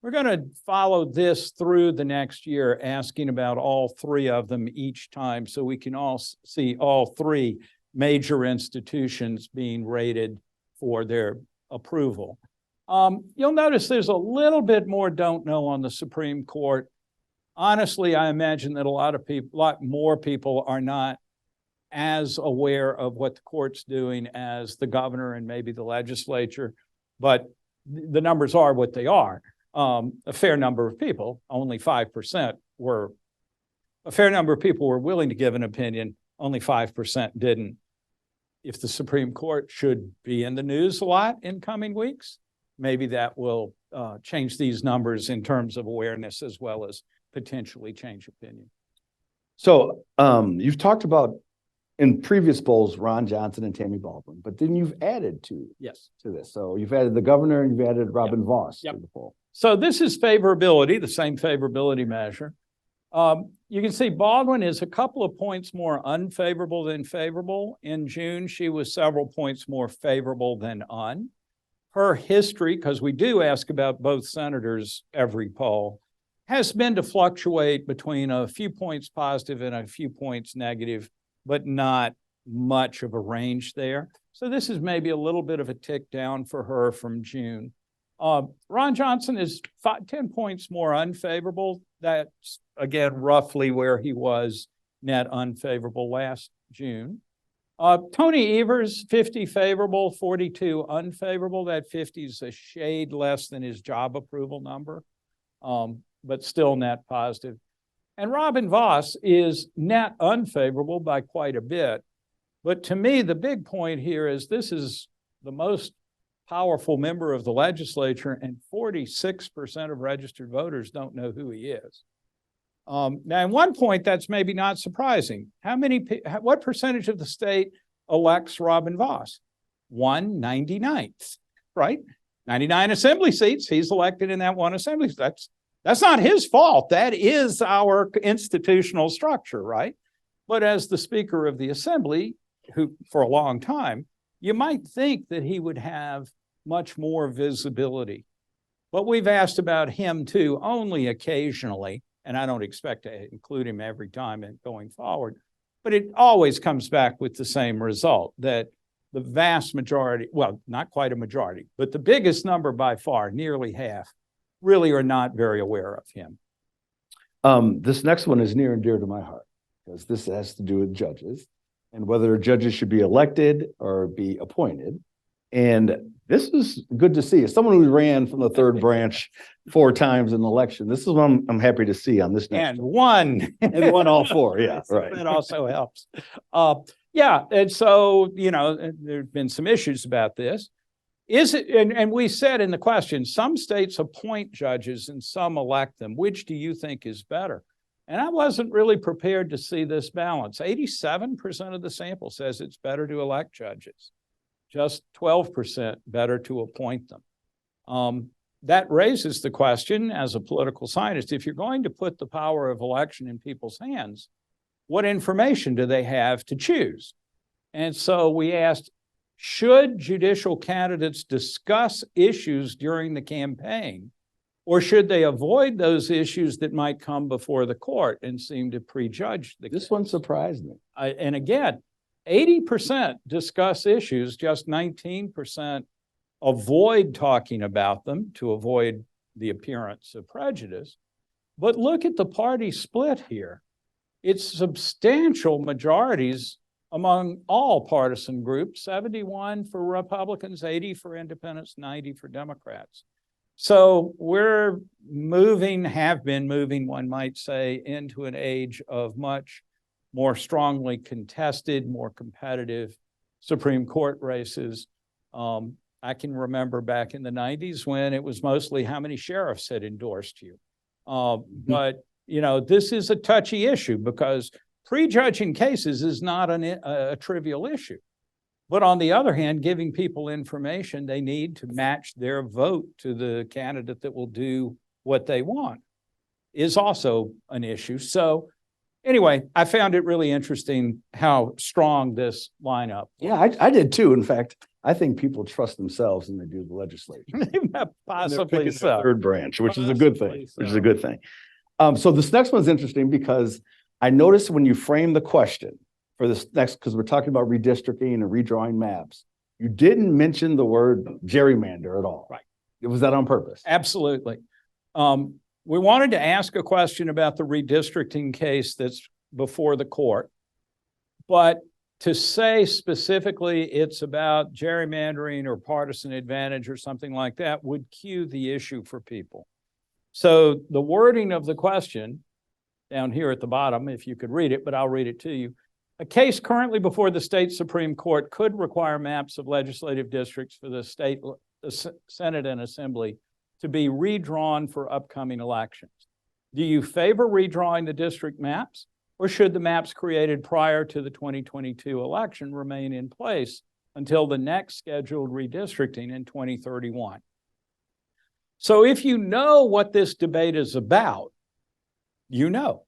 We're going to follow this through the next year, asking about all three of them each time, so we can all see all three major institutions being rated for their approval. You'll notice there's a little bit more don't know on the Supreme Court. Honestly, I imagine that a lot more people are not as aware of what the court's doing as the governor and maybe the legislature, but the numbers are what they are. A fair number of people, only 5% were, a fair number of people were willing to give an opinion, only 5% didn't. If the Supreme Court should be in the news a lot in coming weeks, maybe that will change these numbers in terms of awareness as well as potentially change opinion. So you've talked about in previous polls, Ron Johnson and Tammy Baldwin, but then you've added to this. So you've added the governor and you've added Robin Voss to the poll. So this is favorability, the same favorability measure. You can see Baldwin is a couple of points more unfavorable than favorable. In June, she was several points more favorable than un. Her history, because we do ask about both senators every poll, has been to fluctuate between a few points positive and a few points negative, but not much of a range there. So this is maybe a little bit of a tick down for her from June. Ron Johnson is 10 points more unfavorable. That's, again, roughly where he was net unfavorable last June. Tony Evers, 50 favorable, 42 unfavorable. That 50 is a shade less than his job approval number, but still net positive. And Robin Voss is net unfavorable by quite a bit. But to me, the big point here is this is the most powerful member of the legislature, and 46% of registered voters don't know who he is. Now, at one point, that's maybe not surprising. What percentage of the state elects Robin Voss? 1/99th, right? 99 assembly seats. He's elected in that one assembly. That's not his fault. That is our institutional structure, right? But as the Speaker of the Assembly, who for a long time, you might think that he would have much more visibility. But we've asked about him too, only occasionally, and I don't expect to include him every time and going forward, but it always comes back with the same result, that the vast majority, well, not quite a majority, but the biggest number by far, nearly half, really are not very aware of him. This next one is near and dear to my heart, because this has to do with judges and whether judges should be elected or be appointed. And this is good to see. As someone who ran from the third branch 4 times in the election, this is what I'm happy to see on this next and one. And won all 4, yeah, right. That also helps. Yeah, and so, you know, there have been some issues about this. Is it, and we said in the question, some states appoint judges and some elect them. Which do you think is better? And I wasn't really prepared to see this balance. 87% of the sample says it's better to elect judges. Just 12% better to appoint them. That raises the question, as a political scientist, if you're going to put the power of election in people's hands, what information do they have to choose? And so we asked, should judicial candidates discuss issues during the campaign, or should they avoid those issues that might come before the court and seem to prejudge the case? This one surprised me. And again, 80% discuss issues, just 19% avoid talking about them to avoid the appearance of prejudice. But look at the party split here. It's substantial majorities among all partisan groups, 71 for Republicans, 80 for independents, 90 for Democrats. So we're moving, have been moving, one might say, into an age of much more strongly contested, more competitive Supreme Court races. I can remember back in the 90s when it was mostly how many sheriffs had endorsed you. But, you know, this is a touchy issue because prejudging cases is not a trivial issue. But on the other hand, giving people information they need to match their vote to the candidate that will do what they want is also an issue. So anyway, I found it really interesting how strong this lineup was. Yeah, I did too. In fact, I think people trust themselves when they do the legislature. Possibly so. Third branch, which is a good thing. Which is a good thing. So this next one's interesting because I noticed when you frame the question for this next, because we're talking about redistricting and redrawing maps, you didn't mention the word gerrymander at all. Right. Was that on purpose? Absolutely. We wanted to ask a question about the redistricting case that's before the court, but to say specifically it's about gerrymandering or partisan advantage or something like that would cue the issue for people. So the wording of the question down here at the bottom, if you could read it, but I'll read it to you. A case currently before the state Supreme Court could require maps of legislative districts for the state, the Senate and Assembly to be redrawn for upcoming elections. Do you favor redrawing the district maps, or should the maps created prior to the 2022 election remain in place until the next scheduled redistricting in 2031? So if you know what this debate is about, you know.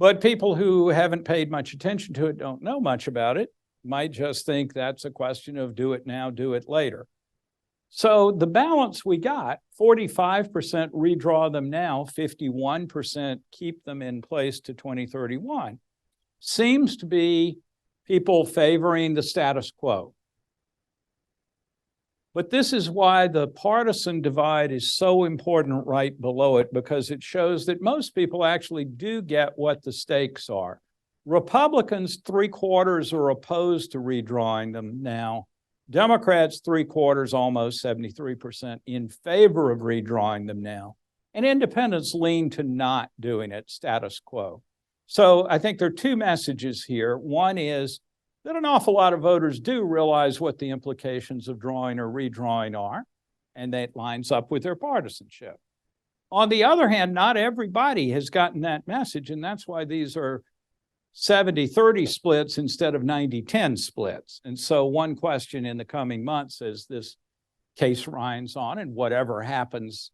But people who haven't paid much attention to it, don't know much about it, might just think that's a question of do it now, do it later. So the balance we got, 45% redraw them now, 51% keep them in place to 2031, seems to be people favoring the status quo. But this is why the partisan divide is so important right below it, because it shows that most people actually do get what the stakes are. Republicans, 3/4 are opposed to redrawing them now. Democrats, 3/4, almost 73% in favor of redrawing them now. And independents lean to not doing it, status quo. So I think there are two messages here. One is that an awful lot of voters do realize what the implications of drawing or redrawing are, and that lines up with their partisanship. On the other hand, not everybody has gotten that message, and that's why these are 70-30 splits instead of 90-10 splits. And so one question in the coming months as this case rinds on and whatever happens,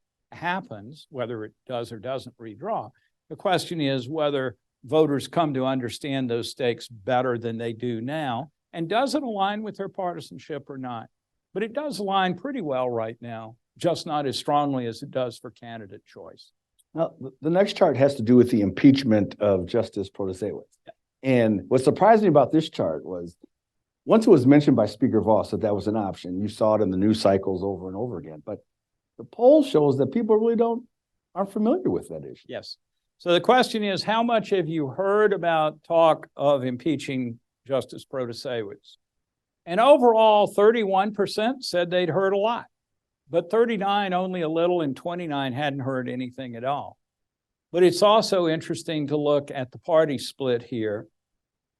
whether it does or doesn't redraw. The question is whether voters come to understand those stakes better than they do now, and does it align with their partisanship or not? But it does align pretty well right now, just not as strongly as it does for candidate choice. Now, the next chart has to do with the impeachment of Justice Protasewicz. And what surprised me about this chart was once it was mentioned by Speaker Voss that that was an option, you saw it in the news cycles over and over again. But the poll shows that people really aren't familiar with that issue. Yes. So the question is, how much have you heard about talk of impeaching Justice Protasewicz? And overall, 31% said they'd heard a lot, but 39 only a little, and 29 hadn't heard anything at all. But it's also interesting to look at the party split here,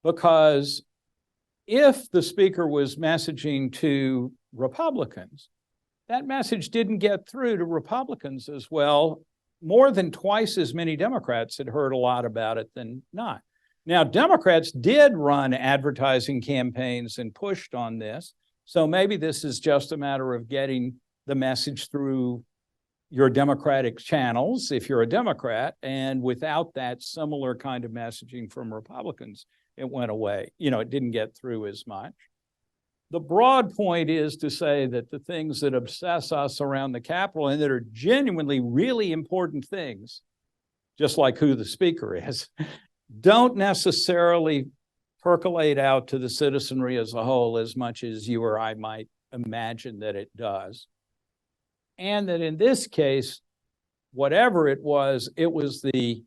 because if the speaker was messaging to Republicans, that message didn't get through to Republicans as well. More than twice as many Democrats had heard a lot about it than not. Now, Democrats did run advertising campaigns and pushed on this. So maybe this is just a matter of getting the message through your Democratic channels, if you're a Democrat, and without that similar kind of messaging from Republicans, it went away. You know, it didn't get through as much. The broad point is to say that the things that obsess us around the Capitol and that are genuinely really important things, just like who the speaker is, don't necessarily percolate out to the citizenry as a whole as much as you or I might imagine that it does. And that in this case, whatever it was the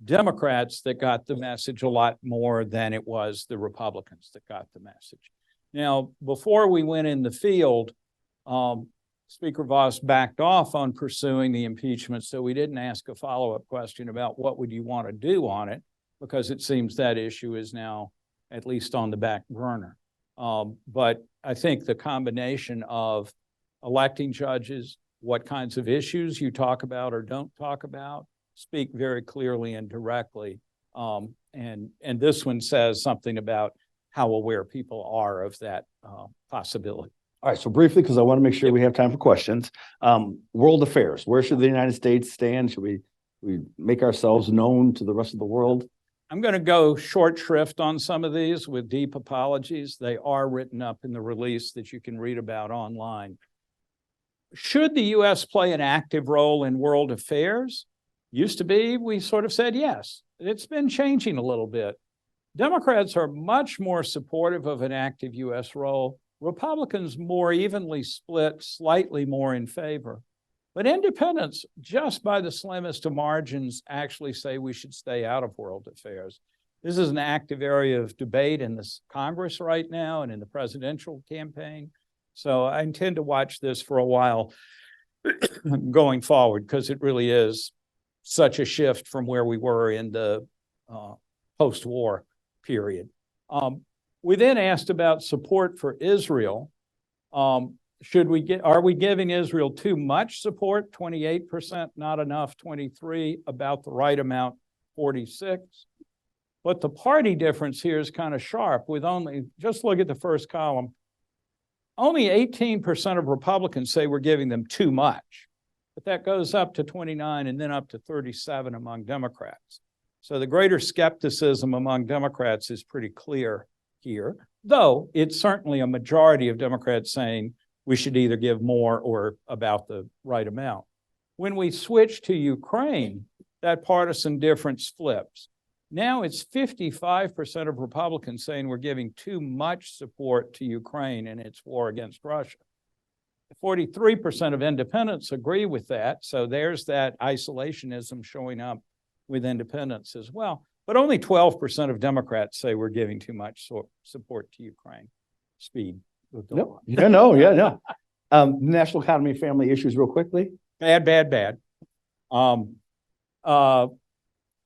Democrats that got the message a lot more than it was the Republicans that got the message. Now, before we went in the field, Speaker Voss backed off on pursuing the impeachment, so we didn't ask a follow-up question about what would you want to do on it, because it seems that issue is now at least on the back burner. But I think the combination of electing judges, what kinds of issues you talk about or don't talk about, speak very clearly and directly. And this one says something about how aware people are of that possibility. All right, so briefly, because I want to make sure we have time for questions. World affairs, where should the United States stand? Should we make ourselves known to the rest of the world? I'm going to go short shrift on some of these with deep apologies. They are written up in the release that you can read about online. Should the U.S. play an active role in world affairs? Used to be, we sort of said yes. It's been changing a little bit. Democrats are much more supportive of an active U.S. role. Republicans more evenly split, slightly more in favor. But independents, just by the slimmest of margins, actually say we should stay out of world affairs. This is an active area of debate in this Congress right now and in the presidential campaign. So I intend to watch this for a while going forward, because it really is such a shift from where we were in the post-war period. We then asked about support for Israel. Are we giving Israel too much support? 28%, not enough. 23%, about the right amount. 46%. But the party difference here is kind of sharp. With just look at the first column. Only 18% of Republicans say we're giving them too much, but that goes up to 29% and then up to 37% among Democrats. So the greater skepticism among Democrats is pretty clear here, though it's certainly a majority of Democrats saying we should either give more or about the right amount. When we switch to Ukraine, that partisan difference flips. Now it's 55% of Republicans saying we're giving too much support to Ukraine in its war against Russia. 43% of independents agree with that. So there's that isolationism showing up with independents as well. But only 12% of Democrats say we're giving too much support to Ukraine. Speed. Yep. National economy and family issues real quickly. Bad.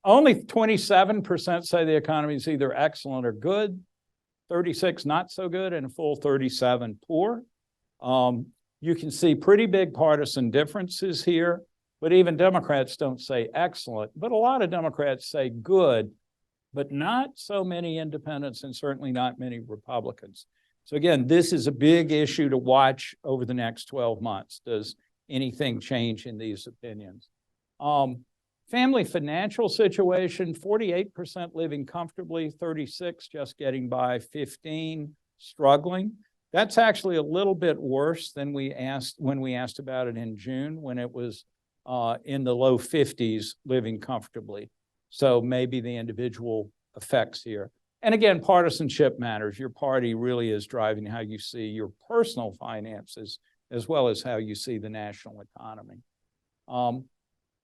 Only 27% say the economy is either excellent or good, 36% not so good, and a full 37% poor. You can see pretty big partisan differences here, but even Democrats don't say excellent, but a lot of Democrats say good, but not so many independents and certainly not many Republicans. So again, this is a big issue to watch over the next 12 months. Does anything change in these opinions? Family financial situation, 48% living comfortably, 36% just getting by, 15% struggling. That's actually a little bit worse than when we asked about it in June, when it was in the low 50s living comfortably. So maybe the individual effects here. And again, partisanship matters. Your party really is driving how you see your personal finances as well as how you see the national economy.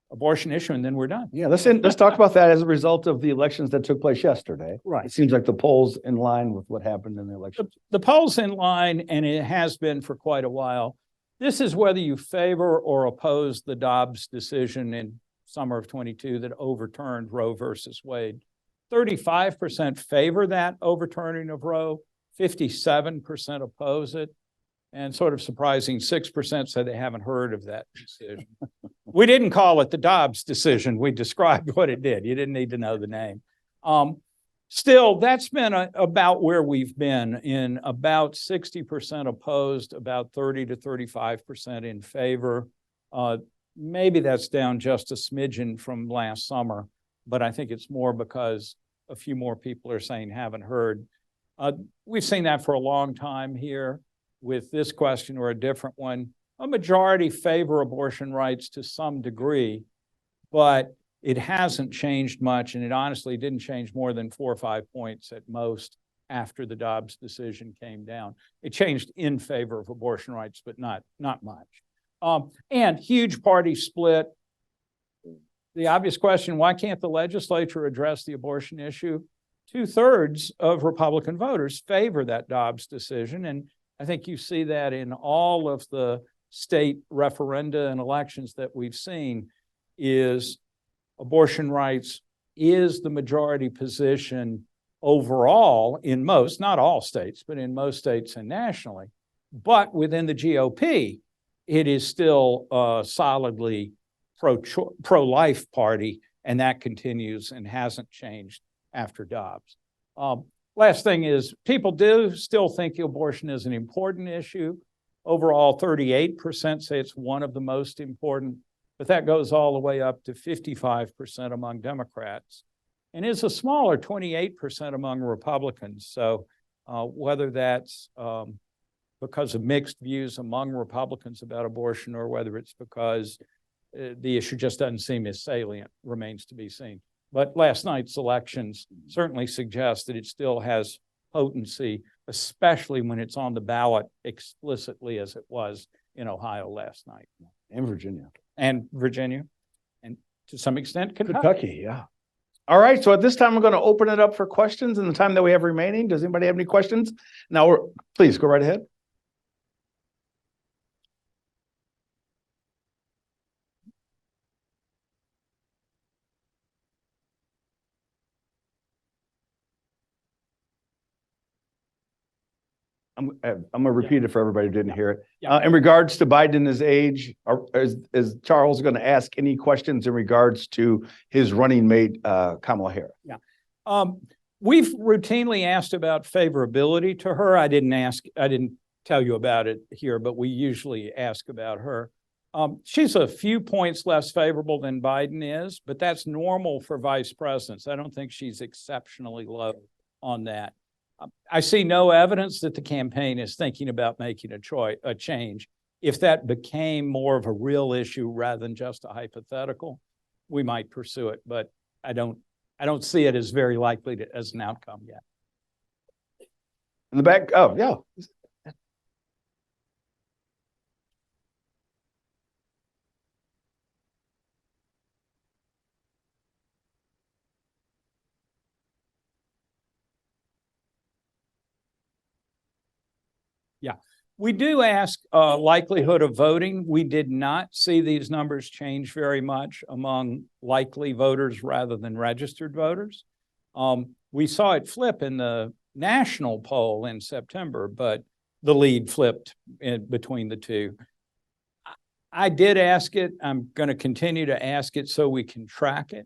Abortion issue, and then we're done. Yeah, let's talk about that as a result of the elections that took place yesterday. Right. It seems like the polls in line with what happened in the election. The polls in line, and it has been for quite a while. This is whether you favor or oppose the Dobbs decision in summer of 22 that overturned Roe versus Wade. 35% favor that overturning of Roe, 57% oppose it, and sort of surprising, 6% say they haven't heard of that decision. We didn't call it the Dobbs decision. We described what it did. You didn't need to know the name. Still, that's been about where we've been, in about 60% opposed, about 30 to 35% in favor. Maybe that's down just a smidgen from last summer, but I think it's more because a few more people are saying haven't heard. We've seen that for a long time here with this question or a different one. A majority favor abortion rights to some degree, but it hasn't changed much, and it honestly didn't change more than 4 or 5 points at most after the Dobbs decision came down. It changed in favor of abortion rights, but not much. And huge party split. The obvious question, why can't the legislature address the abortion issue? 2/3 of Republican voters favor that Dobbs decision, and I think you see that in all of the state referenda and elections that we've seen. Is abortion rights is the majority position overall in most, not all states, but in most states and nationally. But within the GOP, it is still a solidly pro-life party, and that continues and hasn't changed after Dobbs. Last thing is, people do still think abortion is an important issue. Overall, 38% say it's one of the most important, but that goes all the way up to 55% among Democrats, and is a smaller 28% among Republicans. So whether that's because of mixed views among Republicans about abortion, or whether it's because the issue just doesn't seem as salient, remains to be seen. But last night's elections certainly suggest that it still has potency, especially when it's on the ballot explicitly as it was in Ohio last night. And Virginia. And to some extent, Kentucky. Kentucky, yeah. All right, so at this time, I'm going to open it up for questions in the time that we have remaining. Does anybody have any questions? Now, please go right ahead. I'm going to repeat it for everybody who didn't hear it. Yeah. In regards to Biden and his age, is Charles going to ask any questions in regards to his running mate, Kamala Harris? Yeah. We've routinely asked about favorability to her. I didn't tell you about it here, but we usually ask about her. She's a few points less favorable than Biden is, but that's normal for vice presidents. I don't think she's exceptionally low on that. I see no evidence that the campaign is thinking about making a change. If that became more of a real issue rather than just a hypothetical, we might pursue it, but I don't see it as very likely as an outcome yet. In the back, oh, yeah. Yeah, we do ask likelihood of voting. We did not see these numbers change very much among likely voters rather than registered voters. We saw it flip in the national poll in September, but the lead flipped in between the two. I did ask it. I'm going to continue to ask it so we can track it,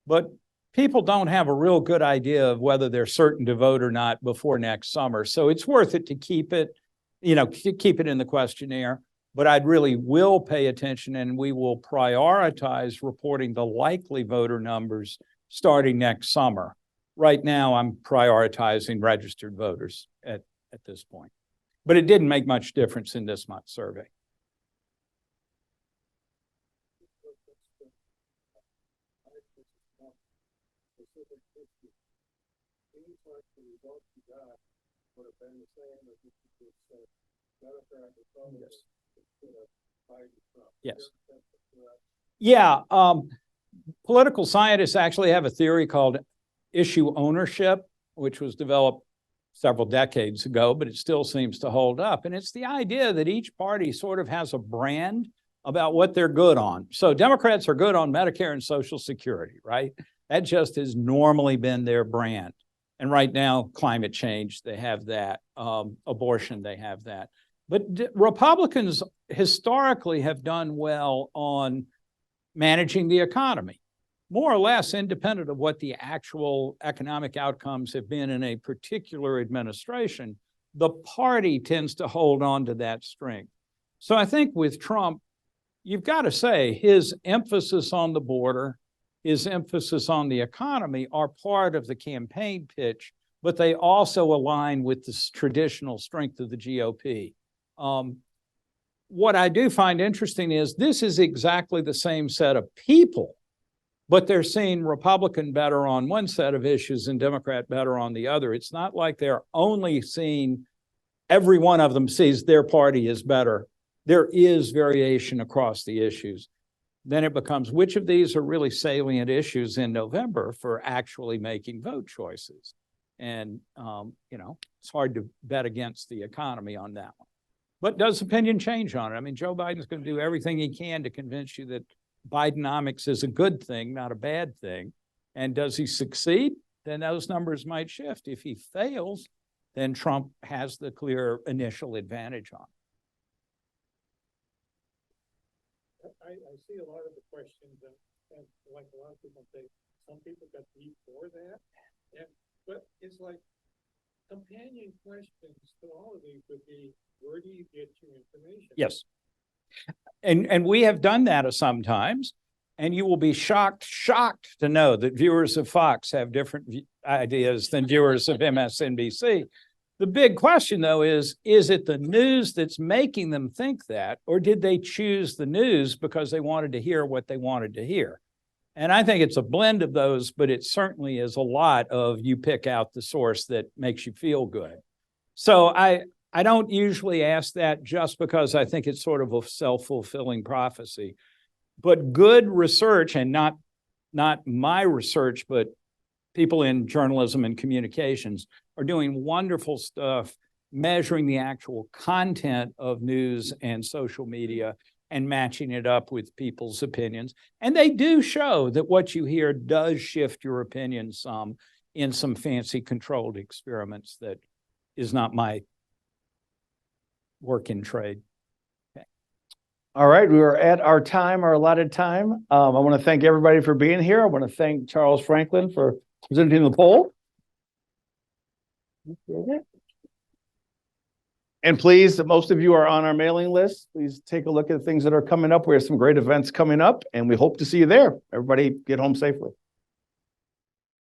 but people don't have a real good idea of whether they're certain to vote or not before next summer. So it's worth it to keep it in the questionnaire, but I'd really will pay attention, and we will prioritize reporting the likely voter numbers starting next summer. Right now, I'm prioritizing registered voters at this point, but it didn't make much difference in this month's survey. Yes. Yeah. Political scientists actually have a theory called issue ownership, which was developed several decades ago, but it still seems to hold up. And it's the idea that each party sort of has a brand about what they're good on. So Democrats are good on Medicare and Social Security, right? That just has normally been their brand. And right now, climate change, they have that. Abortion, they have that. But Republicans historically have done well on managing the economy, more or less independent of what the actual economic outcomes have been in a particular administration. The party tends to hold on to that strength. So I think with Trump, you've got to say his emphasis on the border, his emphasis on the economy are part of the campaign pitch, but they also align with the traditional strength of the GOP. What I do find interesting is this is exactly the same set of people, but they're seeing Republican better on one set of issues and Democrat better on the other. It's not like they're only seeing every one of them sees their party is better. There is variation across the issues. Then it becomes which of these are really salient issues in November for actually making vote choices. And, it's hard to bet against the economy on that one. But does opinion change on it? I mean, Joe Biden's going to do everything he can to convince you that Bidenomics is a good thing, not a bad thing. And does he succeed? Then those numbers might shift. If he fails, then Trump has the clear initial advantage on it. I see a lot of the questions, and like a lot of people say, some people got deep for that, but it's like companion questions to all of these would be, where do you get your information? Yes. And we have done that sometimes, and you will be shocked to know that viewers of Fox have different ideas than viewers of MSNBC. The big question, though, is it the news that's making them think that, or did they choose the news because they wanted to hear what they wanted to hear? And I think it's a blend of those, but it certainly is a lot of you pick out the source that makes you feel good. So I don't usually ask that just because I think it's sort of a self-fulfilling prophecy. But good research, and not not my research, but people in journalism and communications are doing wonderful stuff, measuring the actual content of news and social media and matching it up with people's opinions. And they do show that what you hear does shift your opinion some in some fancy controlled experiments that is not my work in trade. All right, we are at our time, our allotted time. I want to thank everybody for being here. I want to thank Charles Franklin for presenting the poll. And please, most of you are on our mailing list. Please take a look at the things that are coming up. We have some great events coming up, and we hope to see you there. Everybody get home safely.